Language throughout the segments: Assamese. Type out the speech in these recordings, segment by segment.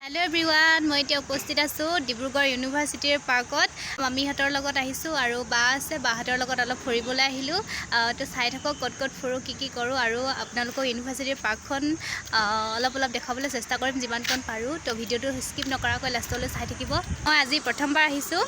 हेलो एवरीवन मैं इतना उपस्थित आसो डिब्रुगढ़ यूनिभार्सिटीर पार्कत मामीहतर लगत आहिसो आरो बा आछे बाहतर लगत अलप फुरिबोले आहिलो तो चाइ थाকক कत कत फुरो की करो आरो आपनालोকক यूनिभार्सिटीर पार्कखन अलप अलप देखाबले चेष्टा करिम जिमानकन पारो तो भिडिओটো स्किप नकराকৈ लास्टলৈ চাই থাকিব। মই আজি प्रथमबार आहिसो।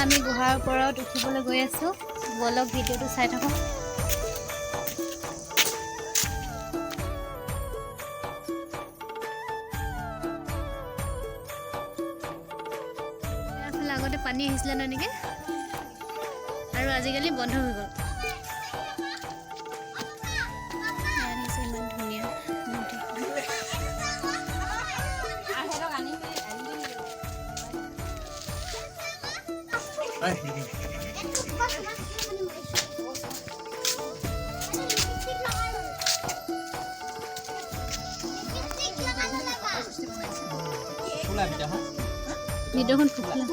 আমি গুহাৰ ওপৰত উঠিবলৈ গৈ আছো বলক ভিডিওটো চাই থাকো। ইয়াৰ আগতে পানী আহিছিল না নেকি আৰু আজিকালি বন্ধ হৈ গ'ল। ভিডিঅ'খন ফুকিলা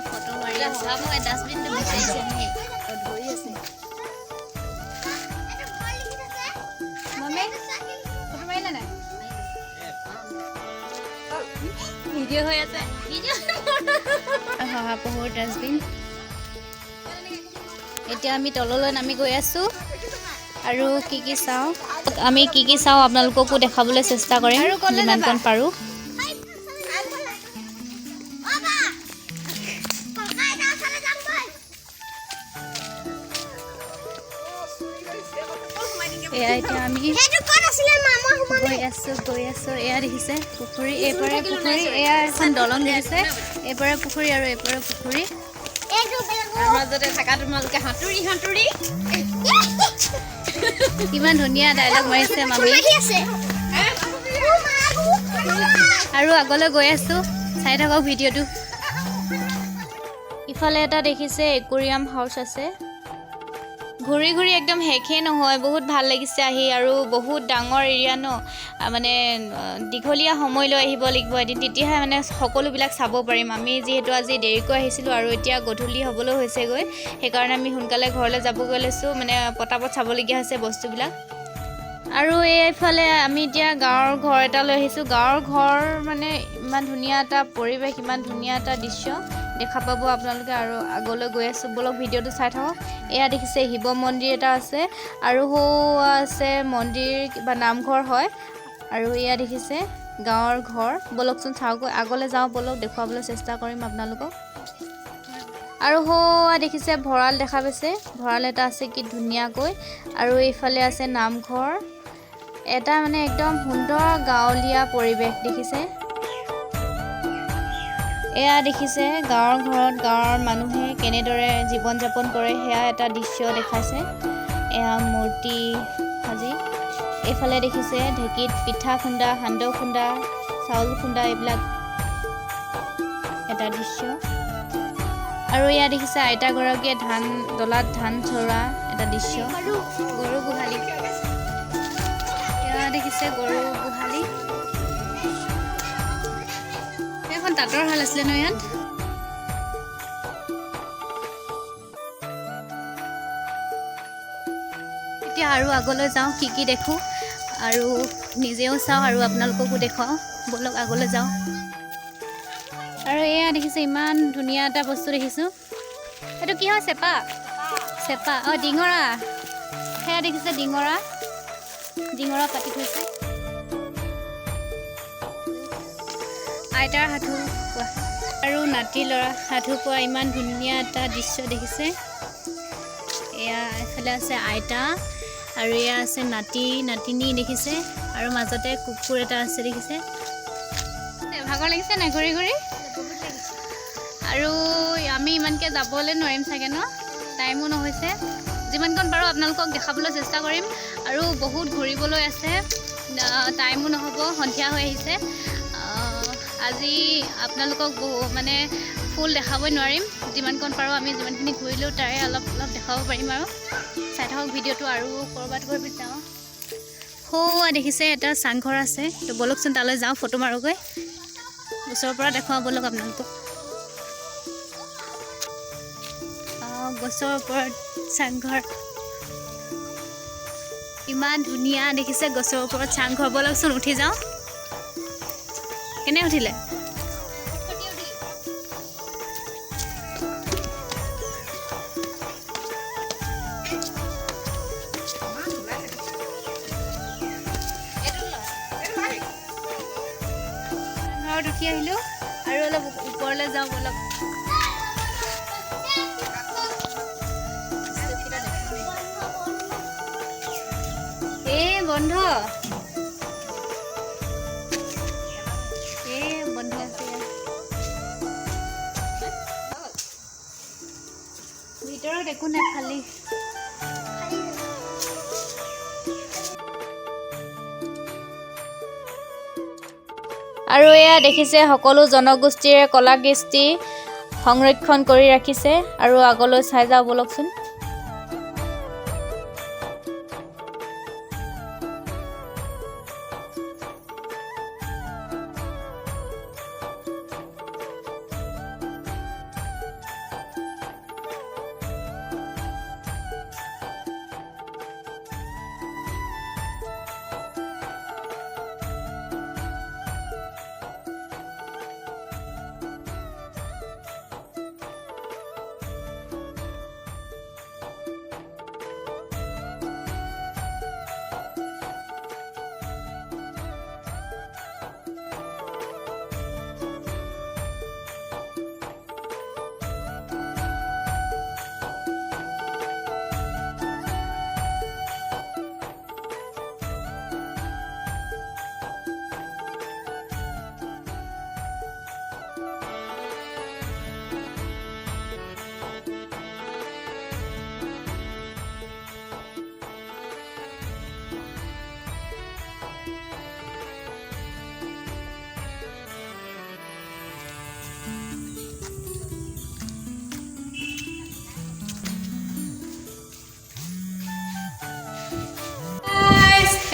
ফটো মাৰি আছে মই ডাষ্টবিনটো বিচাৰিছে নেকি ধৰি আছে ফটো মাৰিলা নাই ভিডিঅ' হৈ আছে শহাপহুৰ ডাষ্টবিন এতিয়া আমি তললৈ নামি গৈ আছোঁ আৰু কি চাওঁ আমি কি চাওঁ আপোনালোককো দেখাবলৈ চেষ্টা কৰিম যিমানকণ পাৰোঁ এয়া এতিয়া আমি গৈ আছোঁ এয়া দেখিছে পুখুৰী এইপাৰে পুখুৰী এয়া এখন দলং দেখিছে এইপাৰে পুখুৰী আৰু এইপাৰে পুখুৰী মাজতে থকা তোমালোকে সাঁতুৰি কিমান ধুনীয়া ডাইলগ মাৰিছে মামী আৰু আগলৈ গৈ আছোঁ চাই থাকক ভিডিঅ'টো ইফালে এটা দেখিছে একুৰিয়াম হাউচ আছে ঘূৰি ঘূৰি একদম শেষেই নহয় বহুত ভাল লাগিছে আহি আৰু বহুত ডাঙৰ এৰিয়া ন মানে দীঘলীয়া সময় লৈ আহিব লাগিব এদিন তেতিয়াহে মানে সকলোবিলাক চাব পাৰিম আমি যিহেতু আজি দেৰিকৈ আহিছিলোঁ আৰু এতিয়া গধূলি হ'বলৈ হৈছেগৈ সেইকাৰণে আমি সোনকালে ঘৰলৈ যাবগৈ লৈছোঁ মানে পটাপট চাবলগীয়া হৈছে বস্তুবিলাক আৰু এইফালে আমি এতিয়া গাঁৱৰ ঘৰ এটা লৈ আহিছোঁ গাঁৱৰ ঘৰ মানে ইমান ধুনীয়া এটা পৰিৱেশ ইমান ধুনীয়া এটা দৃশ্য দেখা পাব আপোনালোকে আৰু আগলৈ গৈ আছোঁ বলক ভিডিঅ'টো চাই থাকক এয়া দেখিছে শিৱ মন্দিৰ এটা আছে আৰু আছে মন্দিৰ কিবা নামঘৰ হয় আৰু এয়া দেখিছে গাঁৱৰ ঘৰ বলকচোন চাওঁগৈ আগলৈ যাওঁ বলক দেখুৱাবলৈ চেষ্টা কৰিম আপোনালোকক আৰু দেখিছে ভঁৰাল দেখা পাইছে ভঁৰাল এটা আছে কি ধুনীয়াকৈ আৰু এইফালে আছে নামঘৰ এটা মানে একদম সুন্দৰ গাঁৱলীয়া পৰিৱেশ দেখিছে এয়া দেখিছে গাঁৱৰ ঘৰত গাঁৱৰ মানুহে কেনেদৰে জীৱন যাপন কৰে সেয়া এটা দৃশ্য দেখাইছে এয়া মূৰ্তি সাজি এইফালে দেখিছে ঢেঁকীত পিঠা খুন্দা সান্দহ খুন্দা চাউল খুন্দা এইবিলাক এটা দৃশ্য আৰু এয়া দেখিছে আইতাগৰাকীয়ে ডলাত ধান চৰোৱা এটা দৃশ্য গৰু গোহালি এয়া দেখিছে গৰু গোহালি এখন তাঁতৰ শাল আছিলে ন ইয়াত এতিয়া আৰু আগলৈ যাওঁ কি দেখোঁ আৰু নিজেও চাওঁ আৰু আপোনালোককো দেখুৱাওঁ বলক আগলৈ যাওঁ আৰু এয়া দেখিছে ইমান ধুনীয়া এটা বস্তু দেখিছোঁ এইটো কি হয় চেপা ডিঙৰা সেয়া দেখিছে ডিঙৰা পাতি থৈছে আইতাৰ সাধু কোৱা আৰু নাতি ল'ৰা সাধু কোৱা ইমান ধুনীয়া এটা দৃশ্য দেখিছে এয়া এফালে আছে আইতা আৰু এয়া আছে নাতিনী দেখিছে আৰু মাজতে কুকুৰ এটা আছে দেখিছে ভাগৰ লাগিছে নাই ঘূৰি ঘূৰি আৰু আমি ইমানকৈ যাবলৈ নোৱাৰিম চাগে ন টাইমো নহৈছে যিমানকণ পাৰোঁ আপোনালোকক দেখাবলৈ চেষ্টা কৰিম আৰু বহুত ঘূৰিবলৈ আছে টাইমো নহ'ব সন্ধিয়া হৈ আহিছে আজি আপোনালোকক মানে ফুল দেখাবই নোৱাৰিম যিমানকণ পাৰোঁ আমি যিমানখিনি ঘূৰিলেও তাৰে অলপ দেখাব পাৰিম আৰু চাই থাকক ভিডিঅ'টো আৰু ক'ৰবাত যাওঁ দেখিছে এটা চাংঘৰ আছে তো বলকচোন তালৈ যাওঁ ফটো মাৰোগৈ ওচৰৰ পৰা দেখুৱাওঁ বলক আপোনালোকক গছৰ ওপৰত চাংঘৰ ইমান ধুনীয়া দেখিছে গছৰ ওপৰত চাংঘৰ বলকচোন উঠি যাওঁ কেনে উঠিলে ঘৰত উঠি আহিলোঁ আৰু অলপ ওপৰলৈ যাওঁ বলক বন্ধ আছে ভিতৰত একো নাই খালি আৰু এয়া দেখিছে সকলো জনগোষ্ঠীৰে কলা কৃষ্টি সংৰক্ষণ কৰি ৰাখিছে আৰু আগলৈ চাই যাওঁ বলকচোন।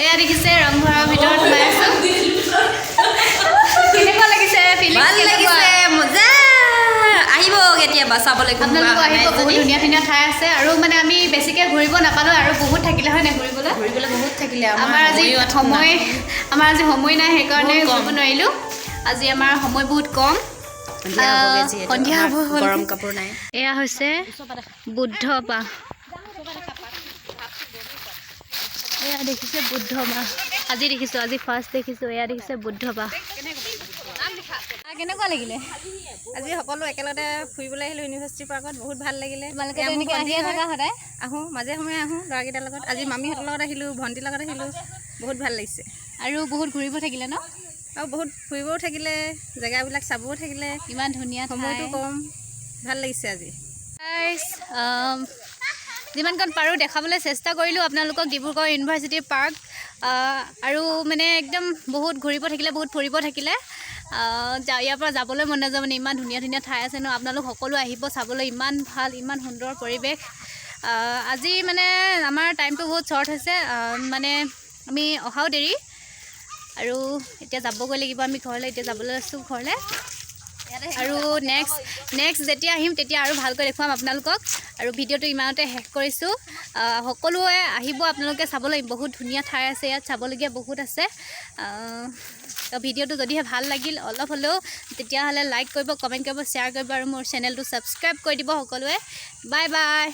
এয়া দেখিছে ৰংঘৰৰ ভিতৰত সোমাই আছো। কেনেকুৱা লাগিছে? ভাল লাগিছে, মজা। আহিব কেতিয়াবা চাবলৈ। আপোনালোকো আহিব, বহুত ধুনীয়া ধুনীয়া ঠাই আছে আৰু মানে আমি বেছিকৈ ঘূৰিব নাপালোঁ আৰু বহুত থাকিলে হয় নাই ঘূৰিবলৈ বহুত থাকিলে। আমাৰ আজি সময় নাই, সেইকাৰণে ঘূৰিব নোৱাৰিলোঁ। আজি আমাৰ সময় বহুত কম, সন্ধিয়া হ'ব, গৰম কাপোৰ নাই। এয়া হৈছে বুদ্ধ বাঁহ। এয়া দেখিছে বুদ্ধ বাঁহ, আজি দেখিছোঁ, আজি ফাৰ্ষ্ট দেখিছোঁ। এয়া দেখিছে বুদ্ধ বাঁহ। কেনেকুৱা লাগিলে? আজি সকলো একেলগতে ফুৰিবলৈ আহিলোঁ ইউনিভাৰ্চিটি পাৰ্কত, বহুত ভাল লাগিলে। তোমালোকে এনেকৈ আহিয়ে থাকা সদায়? আহোঁ, মাজে সময়ে আহোঁ ল'ৰাকেইটাৰ লগত। আজি মামীহঁতৰ লগত আহিলোঁ, ভণ্টিৰ লগত আহিলোঁ, বহুত ভাল লাগিছে। আৰু বহুত ঘূৰিব থাকিলে ন? আৰু বহুত ফুৰিবও থাকিলে, জেগাবিলাক চাবও থাকিলে, ইমান ধুনীয়া সময়টো কম, ভাল লাগিছে আজি। যিমানকণ পাৰোঁ দেখাবলৈ চেষ্টা কৰিলোঁ আপোনালোকক ডিব্ৰুগড় ইউনিভাৰ্চিটিৰ পাৰ্ক। আৰু মানে একদম বহুত ঘূৰিব থাকিলে, বহুত ফুৰিব থাকিলে। ইয়াৰ পৰা যাবলৈ মন নাযায়, মানে ইমান ধুনীয়া ধুনীয়া ঠাই আছে ন। আপোনালোক সকলো আহিব চাবলৈ, ইমান ভাল, ইমান সুন্দৰ পৰিৱেশ। আজি মানে আমাৰ টাইমটো বহুত শ্বৰ্ট হৈছে, মানে আমি অহাও দেৰি আৰু এতিয়া যাবগৈ লাগিব আমি ঘৰলৈ। এতিয়া যাবলৈ আছোঁ ঘৰলৈ আৰু নেক্সট যেতিয়া আহিম তেতিয়া আৰু ভালকৈ দেখুৱাম আপোনালোকক। আৰু ভিডিঅ'টো ইমানতে শেষ কৰিছোঁ। সকলোৱে আহিব আপোনালোকে চাবলৈ, বহুত ধুনীয়া ঠাই আছে ইয়াত, চাবলগীয়া বহুত আছে। ভিডিঅ'টো যদিহে ভাল লাগিল অলপ হ'লেও তেতিয়াহ'লে লাইক কৰিব, কমেণ্ট কৰিব, শ্বেয়াৰ কৰিব আৰু মোৰ চেনেলটো ছাবস্ক্ৰাইব কৰি দিব সকলোৱে। Bye bye.